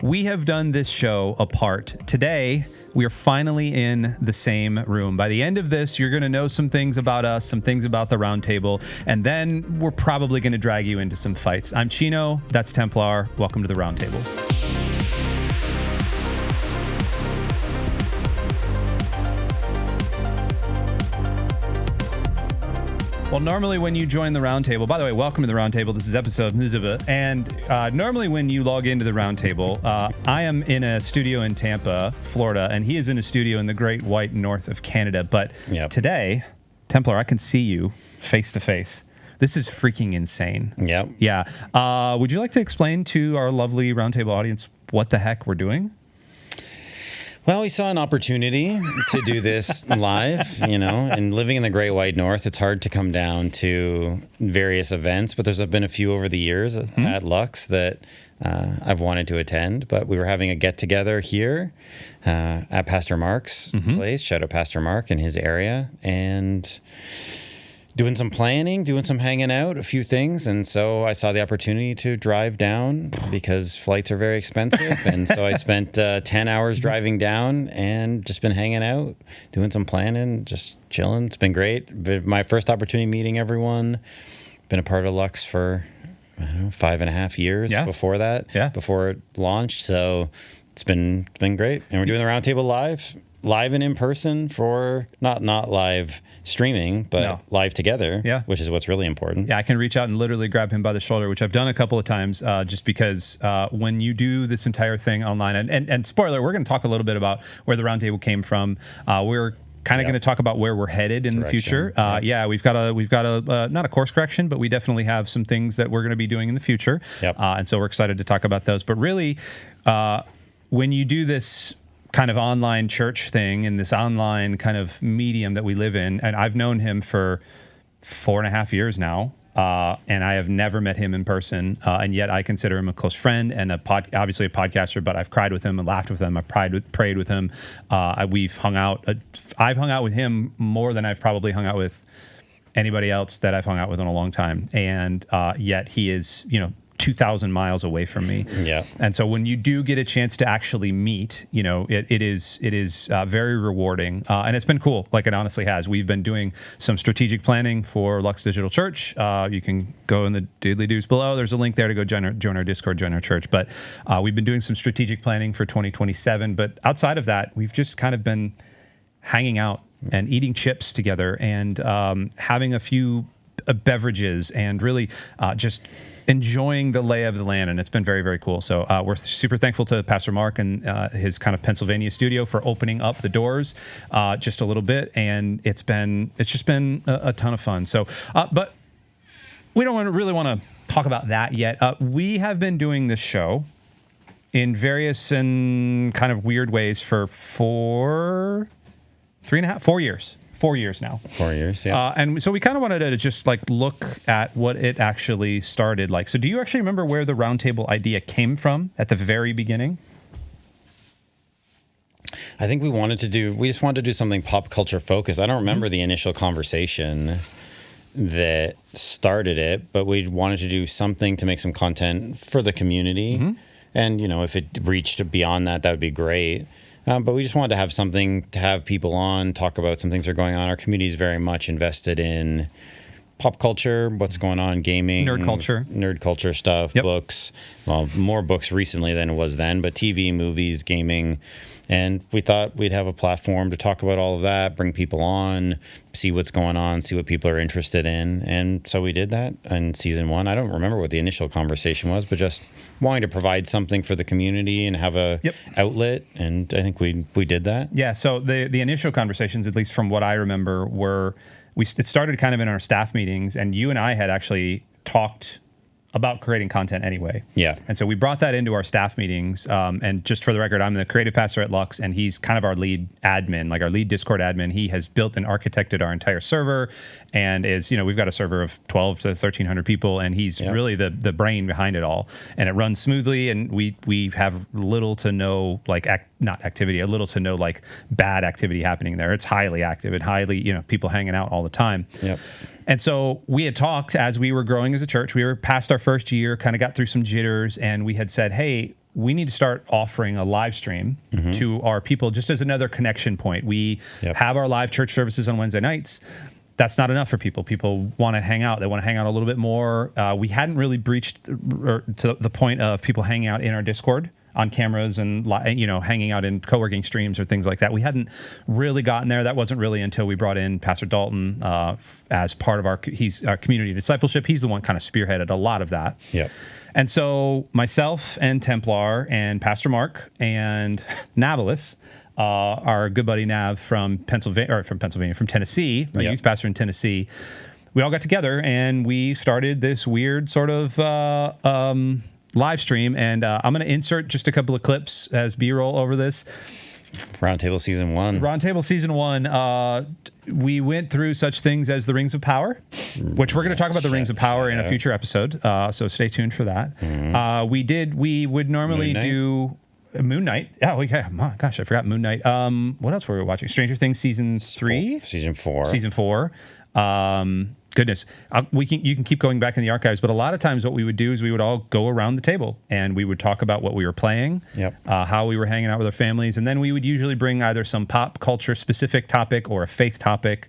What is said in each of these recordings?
We have done this show apart. Today, we are finally in the same room. By the end of this, you're going to know some things about us, some things about the Roundtable, and then we're probably going to drag you into some fights. I'm Chino, that's Templar. Welcome to the Roundtable. Well, normally when you join the Roundtable, by the way, welcome to the Roundtable. This is episode Muzava. And normally when you log into the Roundtable, I am in a studio in Tampa, Florida, and he is in a studio in the great white north of Canada. But Today, Templar, I can see you face to face. This is freaking insane. Yep. Yeah. Would you like to explain to our lovely Roundtable audience what the heck we're doing? Well, we saw an opportunity to do this live, and living in the Great White North, it's hard to come down to various events, but there's been a few over the years at Lux that I've wanted to attend, but we were having a get-together here at Pastor Mark's place. Shout out Pastor Mark in his area, and doing some planning, doing some hanging out, a few things. And so I saw the opportunity to drive down because flights are very expensive. And so I spent 10 hours driving down and just been hanging out, doing some planning, just chilling. It's been great. But my first opportunity meeting everyone. Been a part of Lux for, 5.5 years before that, before it launched. So it's been great. And we're doing the Roundtable live and in person for not live streaming, but live together, which is what's really important. Yeah, I can reach out and literally grab him by the shoulder, which I've done a couple of times, just because when you do this entire thing online, and spoiler, we're going to talk a little bit about where the Roundtable came from. We're kind of going to talk about where we're headed in the future. We've got a not a course correction, but we definitely have some things that we're going to be doing in the future. And so we're excited to talk about those. But really, when you do this kind of online church thing in this online kind of medium that we live in, and I've known him for 4.5 years now, and I have never met him in person, and yet I consider him a close friend and obviously a podcaster, but I've cried with him and laughed with him. I've prayed with him. We've hung out. I've hung out with him more than I've probably hung out with anybody else that I've hung out with in a long time, and yet he is, 2,000 miles away from me. Yeah. And so when you do get a chance to actually meet, it is very rewarding. And it's been cool, like it honestly has. We've been doing some strategic planning for Lux Digital Church. You can go in the doodly-doos below. There's a link there to go join our Discord, join our church. But we've been doing some strategic planning for 2027. But outside of that, we've just kind of been hanging out and eating chips together and having a few beverages and really just enjoying the lay of the land, and it's been very, very cool. So we're super thankful to Pastor Mark and his kind of Pennsylvania studio for opening up the doors just a little bit, and it's just been a ton of fun. So, but we don't really want to talk about that yet. We have been doing this show in various and kind of weird ways for 4 years. 4 years now. 4 years, yeah. And so we kind of wanted to just look at what it actually started like. So do you actually remember where the Roundtable idea came from at the very beginning? I think we just wanted to do something pop culture focused. I don't remember the initial conversation that started it, but we wanted to do something to make some content for the community. And, if it reached beyond that, that would be great. But we just wanted to have something to have people on, talk about some things that are going on. Our community is very much invested in pop culture, what's going on, gaming. Nerd culture stuff, books. Well, more books recently than it was then, but TV, movies, gaming. And we thought we'd have a platform to talk about all of that, bring people on, see what's going on, see what people are interested in. And so we did that in season 1. I don't remember what the initial conversation was, but just wanting to provide something for the community and have a outlet. And I think we did that. Yeah, so the initial conversations, at least from what I remember, it started kind of in our staff meetings, and you and I had actually talked about creating content anyway. Yeah. And so we brought that into our staff meetings. And just for the record, I'm the creative pastor at Lux, and he's kind of our lead admin, like our lead Discord admin. He has built and architected our entire server, and is, we've got a server of 12 to 1,300 people, and he's really the brain behind it all. And it runs smoothly, and we have little to no little to no bad activity happening there. It's highly active and highly, people hanging out all the time. Yep. And so we had talked as we were growing as a church. We were past our first year, kind of got through some jitters, and we had said, hey, we need to start offering a live stream to our people just as another connection point. We have our live church services on Wednesday nights. That's not enough for people. People want to hang out. They want to hang out a little bit more. We hadn't really breached to the point of people hanging out in our Discord on cameras and, hanging out in co-working streams or things like that. We hadn't really gotten there. That wasn't really until we brought in Pastor Dalton as part of our community discipleship. He's the one kind of spearheaded a lot of that. Yep. And so myself and Templar and Pastor Mark and Navalis, our good buddy Nav from Tennessee, a youth pastor in Tennessee, we all got together and we started this weird sort of live stream. And I'm going to insert just a couple of clips as B-roll over this. Roundtable Season 1. We went through such things as the Rings of Power, which we're going to talk about the Rings of Power in a future episode. So stay tuned for that. We would normally do Moon Knight. Oh, yeah. My gosh, I forgot Moon Knight. What else were we watching? Stranger Things Season 3? Season 4. Season 4. Goodness, you can keep going back in the archives, but a lot of times what we would do is we would all go around the table and we would talk about what we were playing, how we were hanging out with our families, and then we would usually bring either some pop culture specific topic or a faith topic,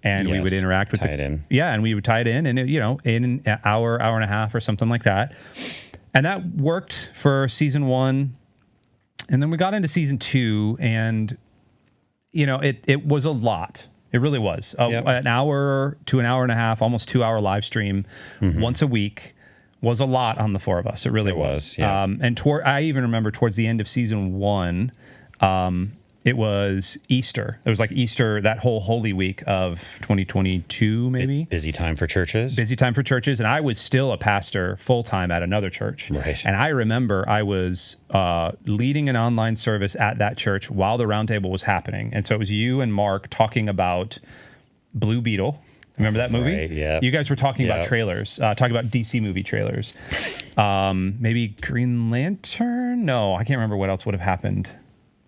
and we would interact with and we would tie it in, and in an hour and a half or something like that, and that worked for Season 1, and then we got into Season 2, and it was a lot. It really was. An hour to an hour and a half, almost 2 hour live stream once a week was a lot on the four of us. It really was. Yeah. And I even remember towards the end of Season 1, it was Easter. It was like Easter, that whole Holy Week of 2022, maybe. Busy time for churches. And I was still a pastor full-time at another church. Right. And I remember I was leading an online service at that church while the Roundtable was happening. And so it was you and Mark talking about Blue Beetle. Remember that movie? Right, yeah. You guys were talking about trailers, talking about DC movie trailers. Maybe Green Lantern? No, I can't remember what else would have happened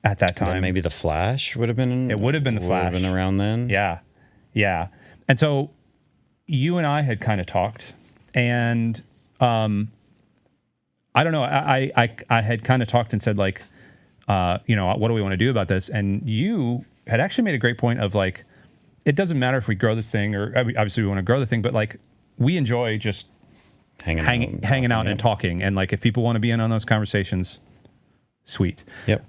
at that time. Then maybe The Flash would have been. It would have been The Flash. Would have been around then. Yeah. And so you and I had kind of talked, and I don't know. I had kind of talked and said like, what do we want to do about this? And you had actually made a great point of like, it doesn't matter if we grow this thing, or obviously we want to grow the thing, but like we enjoy just hanging out and talking, and like if people want to be in on those conversations, sweet. Yep.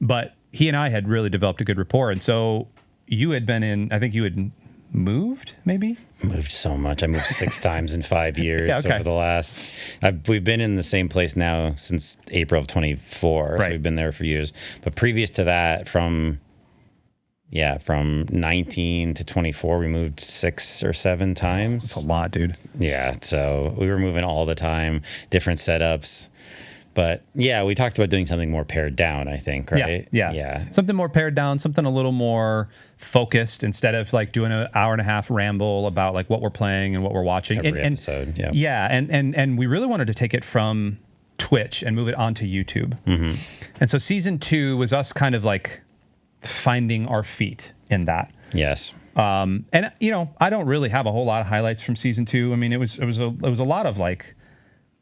But he and I had really developed a good rapport. And so you had been I think you had moved, maybe? Moved so much. I moved 6 times in 5 years over the last... we've been in the same place now since April of 24. Right. So we've been there for years. But previous to that, from 19 to 24, we moved 6 or 7 times. That's a lot, dude. Yeah. So we were moving all the time, different setups. But we talked about doing something more pared down, I think, right? Yeah. Something more pared down, something a little more focused instead of like doing an hour and a half ramble about like what we're playing and what we're watching. Every episode, and we really wanted to take it from Twitch and move it onto YouTube. Mm-hmm. And so Season 2 was us kind of like finding our feet in that. Yes. And I don't really have a whole lot of highlights from Season 2. I mean, it was a lot of like,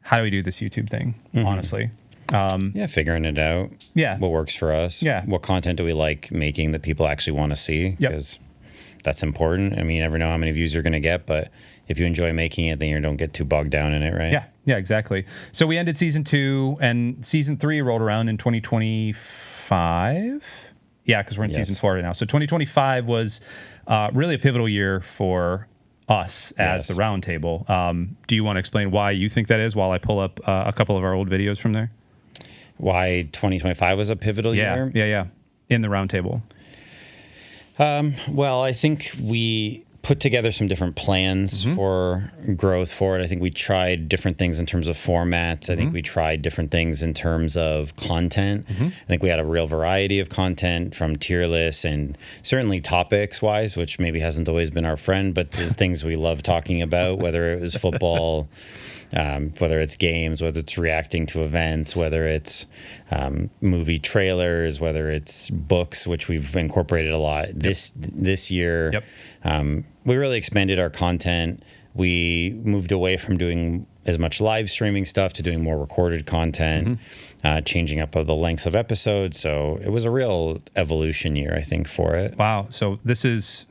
how do we do this YouTube thing, honestly? Figuring it out. Yeah. What works for us. Yeah. What content do we like making that people actually want to see? Because that's important. I mean, you never know how many views you're going to get, but if you enjoy making it, then you don't get too bogged down in it, right? Yeah, exactly. So we ended Season 2, and Season 3 rolled around in 2025. Yeah, because we're in Season 4 right now. So 2025 was really a pivotal year for us as the Roundtable. Do you want to explain why you think that is while I pull up a couple of our old videos from there? Why 2025 was a pivotal year? Yeah. In the Roundtable. Well, I think we put together some different plans for growth for it. I think we tried different things in terms of formats. I think we tried different things in terms of content. I think we had a real variety of content from tier lists and certainly topics wise, which maybe hasn't always been our friend, but there's things we love talking about, whether it was football, whether it's games, whether it's reacting to events, whether it's movie trailers, whether it's books, which we've incorporated a lot this year. We really expanded our content. We moved away from doing as much live streaming stuff to doing more recorded content, changing up of the lengths of episodes. So it was a real evolution year, I think, for it. Wow. So this is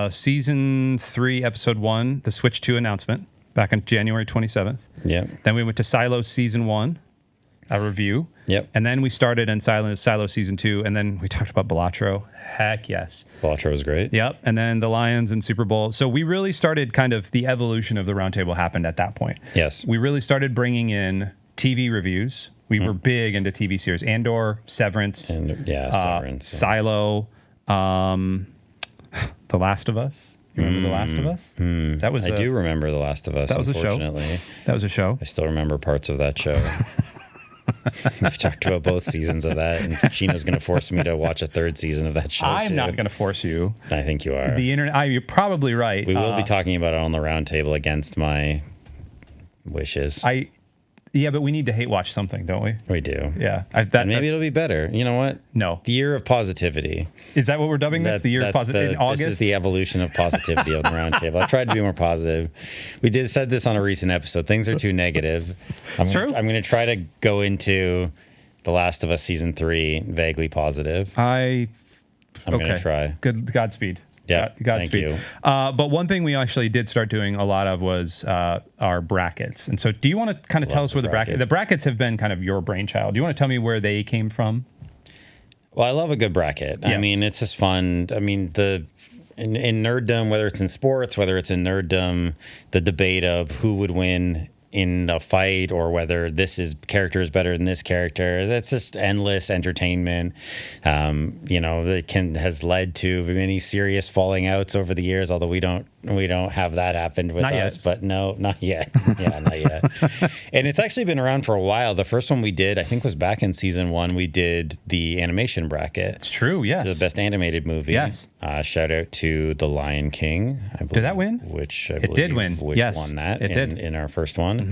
season 3, episode 1, the Switch 2 announcement back on January 27th. Yep. Then we went to Silo season 1, a review. Yep. And then we started in Silo season 2, and then we talked about Balatro. Heck yes. Balatro was great. Yep. And then the Lions and Super Bowl. So we really started kind of the evolution of the Roundtable happened at that point. Yes. We really started bringing in TV reviews. We were big into TV series. Andor, Severance. And Severance. Silo, The Last of Us. You remember The Last of Us? That was I do remember The Last of Us, that was a show. unfortunately. That was a show. I still remember parts of that show. We've talked about both seasons of that, and Chino's going to force me to watch a third season of that show. I'm not going to force you. I think you are. The internet. You're probably right. We will be talking about it on the roundtable against my wishes. Yeah, but we need to hate watch something, don't we? We do. Yeah. And maybe it'll be better. You know what? No. The year of positivity. Is that what we're dubbing this? The year of positivity in August? This is the evolution of positivity on the roundtable. I've tried to be more positive. We said this on a recent episode. Things are too negative. It's true. I'm going to try to go into The Last of Us season 3 vaguely positive. I'm going to try. Good. Godspeed. Yeah, Godspeed. thank you. But one thing we actually did start doing a lot of was our brackets. And so do you want to kind of tell us where the brackets have been kind of your brainchild? Do you want to tell me where they came from? Well, I love a good bracket. Yes. I mean, it's just fun. I mean, in nerddom, whether it's in sports, whether it's in nerddom, the debate of who would win in a fight or whether character is better than this character, that's just endless entertainment. It has led to many serious falling outs over the years, although we don't have that happen with us. But no, not yet. Yeah, not yet. And it's actually been around for a while. The first one we did, I think, was back in season 1. We did the animation bracket. It's true, yes. To the best animated movie. Yes. Shout out to The Lion King. I believe, did that win? Which I it believe did win. Which yes, won that it did. In our first one.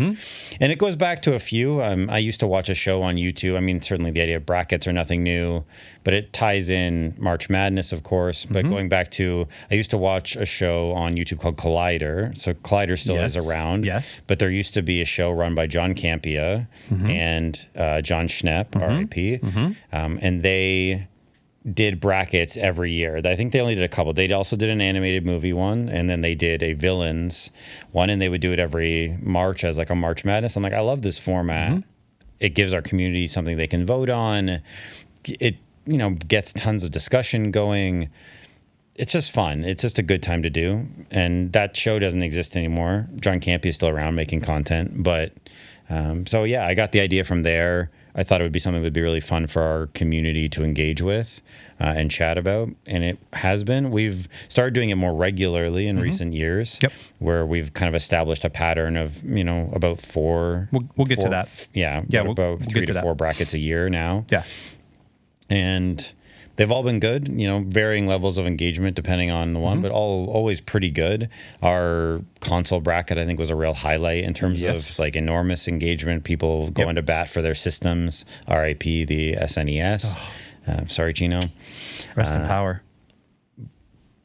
And it goes back to a few. I used to watch a show on YouTube. I mean, certainly the idea of brackets are nothing new, but it ties in March Madness, of course. But going back to, I used to watch a show on YouTube called Collider. So Collider still is around. Yes. But there used to be a show run by John Campea and John Schnepp, R.I.P. And they did brackets every year. I think they only did a couple. They also did an animated movie one, and then they did a villains one, and they would do it every March as like a March Madness. I'm like, I love this format. It gives our community something they can vote on. It, gets tons of discussion going. It's just fun. It's just a good time to do. And that show doesn't exist anymore. John Campea is still around making content. But so, yeah, I got the idea from there. I thought it would be something that would be really fun for our community to engage with and chat about. And it has been. We've started doing it more regularly in recent years, where we've kind of established a pattern of, about four. We'll get to that. Yeah. Yeah. About we'll 3 to 4 brackets a year now. Yeah. And they've all been good, varying levels of engagement depending on the one, but always pretty good. Our console bracket, I think, was a real highlight in terms of like enormous engagement, people going to bat for their systems. RIP the SNES. Sorry, Chino. Rest in power.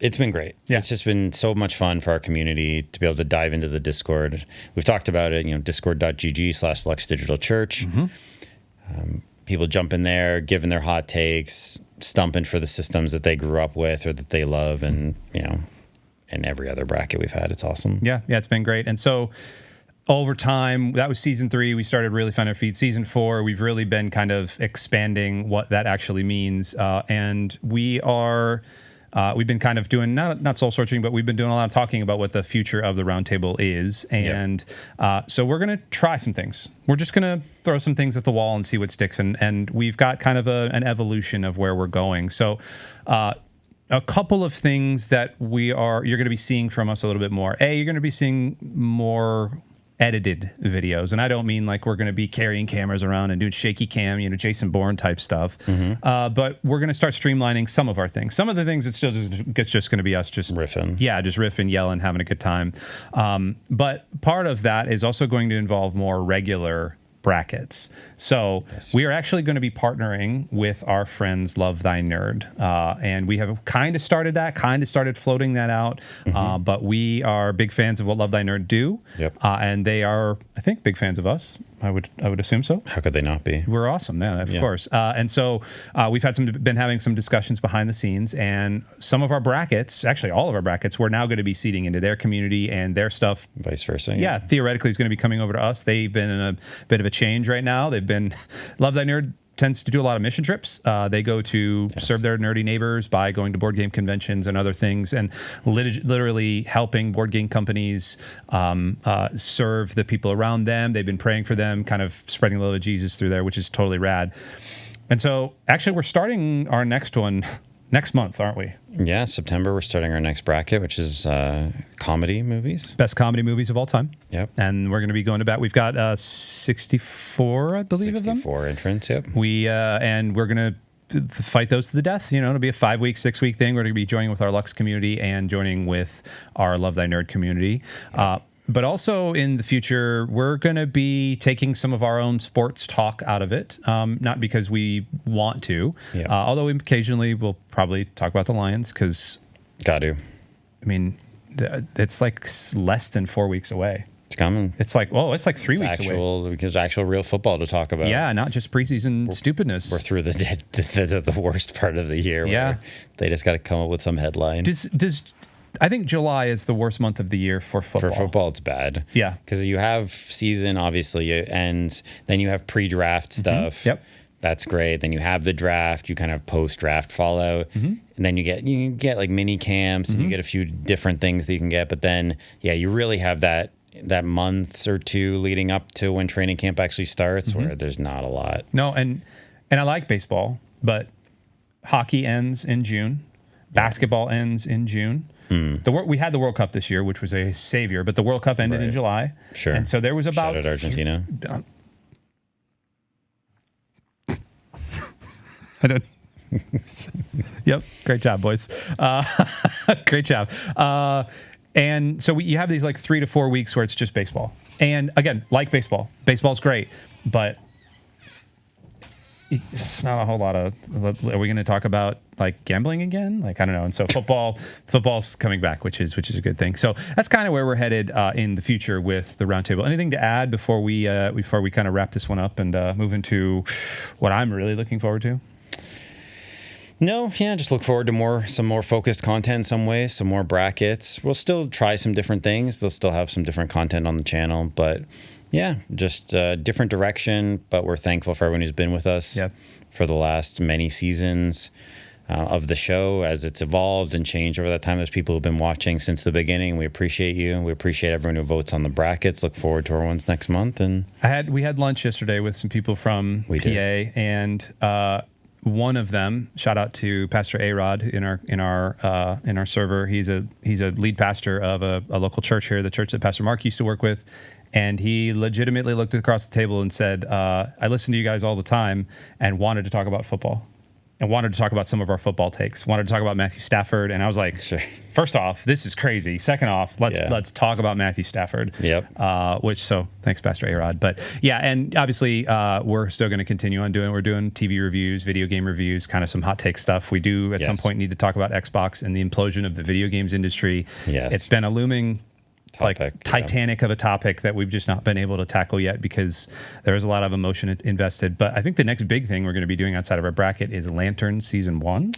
It's been great. Yeah. It's just been so much fun for our community to be able to dive into the Discord. We've talked about it, discord.gg/Lux Digital Church. People jump in there, giving their hot takes, stumping for the systems that they grew up with or that they love, and and every other bracket we've had. It's awesome. Yeah, it's been great. And so over time, that was season 3. We started really finding our feet. Season 4, we've really been kind of expanding what that actually means. And we are, we've been kind of doing, not soul searching, but we've been doing a lot of talking about what the future of the Roundtable is. And so we're going to try some things. We're just going to throw some things at the wall and see what sticks. And we've got kind of an evolution of where we're going. So a couple of things that you're going to be seeing from us a little bit more. You're going to be seeing more edited videos, and I don't mean like we're going to be carrying cameras around and doing shaky cam, Jason Bourne type stuff. But we're going to start streamlining some of our things. Some of the things it's just going to be us just riffing. Yeah, just riffing, yelling, having a good time. But part of that is also going to involve more regular brackets. So we are actually going to be partnering with our friends Love Thy Nerd. And we have kind of started floating that out. But we are big fans of what Love Thy Nerd do. Yep. And they are, I think, big fans of us. I would assume so. How could they not be? We're awesome, of course. And so we've been having some discussions behind the scenes, and some of our brackets, actually all of our brackets, we're now going to be seeding into their community and their stuff. Vice versa. Yeah, theoretically, is going to be coming over to us. They've been in a bit of a change right now. Love Thy Nerd tends to do a lot of mission trips. They go to serve their nerdy neighbors by going to board game conventions and other things, and literally helping board game companies serve the people around them. They've been praying for them, kind of spreading the love of Jesus through there, which is totally rad. And so actually we're starting our next one next month, aren't we? Yeah, September, we're starting our next bracket, which is comedy movies. Best comedy movies of all time. Yep. And we're going to be going to bat. We've got 64, I believe, of them. 64 entrants, yep. And we're going to fight those to the death. It'll be a 5-week, 6-week thing. We're going to be joining with our Lux community and joining with our Love Thy Nerd community. But also in the future, we're going to be taking some of our own sports talk out of it, not because we want to, although occasionally we'll probably talk about the Lions because... Got to. I mean, it's like less than 4 weeks away. It's coming. It's like 3 weeks away. Because actual real football to talk about. Yeah, not just preseason stupidness. We're through the worst part of the year. Where they just got to come up with some headline. I think July is the worst month of the year for football. For football, it's bad. Yeah. Because you have season, obviously, and then you have pre-draft stuff. Yep. That's great. Then you have the draft. You kind of post-draft fallout. And then you get like mini camps, and you get a few different things that you can get. But then, you really have that month or two leading up to when training camp actually starts where there's not a lot. No, and I like baseball, but hockey ends in June. Basketball ends in June. We had the World Cup this year, which was a savior, but the World Cup ended in July. Sure. And so there was about... Shout out Argentina. I don't... Yep. Great job, boys. Great job. And so you have these like 3 to 4 weeks where it's just baseball. And again, like baseball. Baseball's great, but it's not a whole lot of... Are we going to talk about like gambling again? Like, I don't know. And so football's coming back, which is a good thing. So that's kind of where we're headed in the future with the Roundtable. Anything to add before we kind of wrap this one up and move into what I'm really looking forward to? No, just look forward to some more focused content in some ways, some more brackets. We'll still try some different things. They'll still have some different content on the channel, but just a different direction. But we're thankful for everyone who's been with us for the last many seasons of the show as it's evolved and changed over that time. There's people who've been watching since the beginning. We appreciate you. We appreciate everyone who votes on the brackets. Look forward to our ones next month. And we had lunch yesterday with some people from PA, and one of them, shout out to Pastor A-Rod in our server. He's a lead pastor of a local church here, the church that Pastor Mark used to work with. And he legitimately looked across the table and said, I listen to you guys all the time and wanted to talk about football and wanted to talk about some of our football takes, wanted to talk about Matthew Stafford. And I was like, sure. First off, this is crazy. Second off, let's talk about Matthew Stafford. Yep. So thanks, Pastor A-Rod. But and obviously we're still going to continue on we're doing TV reviews, video game reviews, kind of some hot take stuff. We do at some point need to talk about Xbox and the implosion of the video games industry. Yes. It's been a looming topic, Titanic of a topic that we've just not been able to tackle yet because there is a lot of emotion invested. But I think the next big thing we're going to be doing outside of our bracket is Lantern Season 1.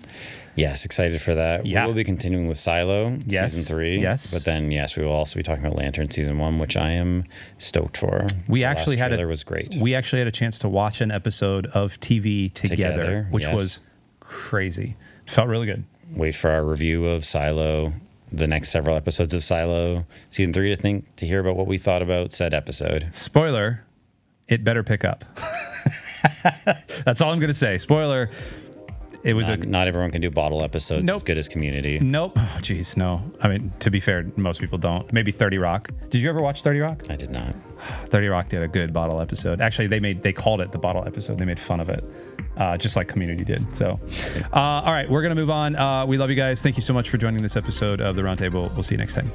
Yes, excited for that. Yeah. We will be continuing with Silo Season 3. Yes. But then, we will also be talking about Lantern Season 1, which I am stoked for. The last trailer was great. We actually had a chance to watch an episode of TV together which was crazy. Felt really good. Wait for our review of Silo, the next several episodes of Silo Season 3 to hear about what we thought about said episode. Spoiler, it better pick up. That's all I'm going to say. Spoiler, it was not everyone can do bottle episodes as good as Community. Nope. Oh, geez, no. I mean, to be fair, most people don't. Maybe 30 Rock. Did you ever watch 30 Rock? I did not. 30 Rock did a good bottle episode. Actually, they called it the bottle episode. They made fun of it. Just like Community did. So, all right, we're going to move on. We love you guys. Thank you so much for joining this episode of The Roundtable. We'll see you next time.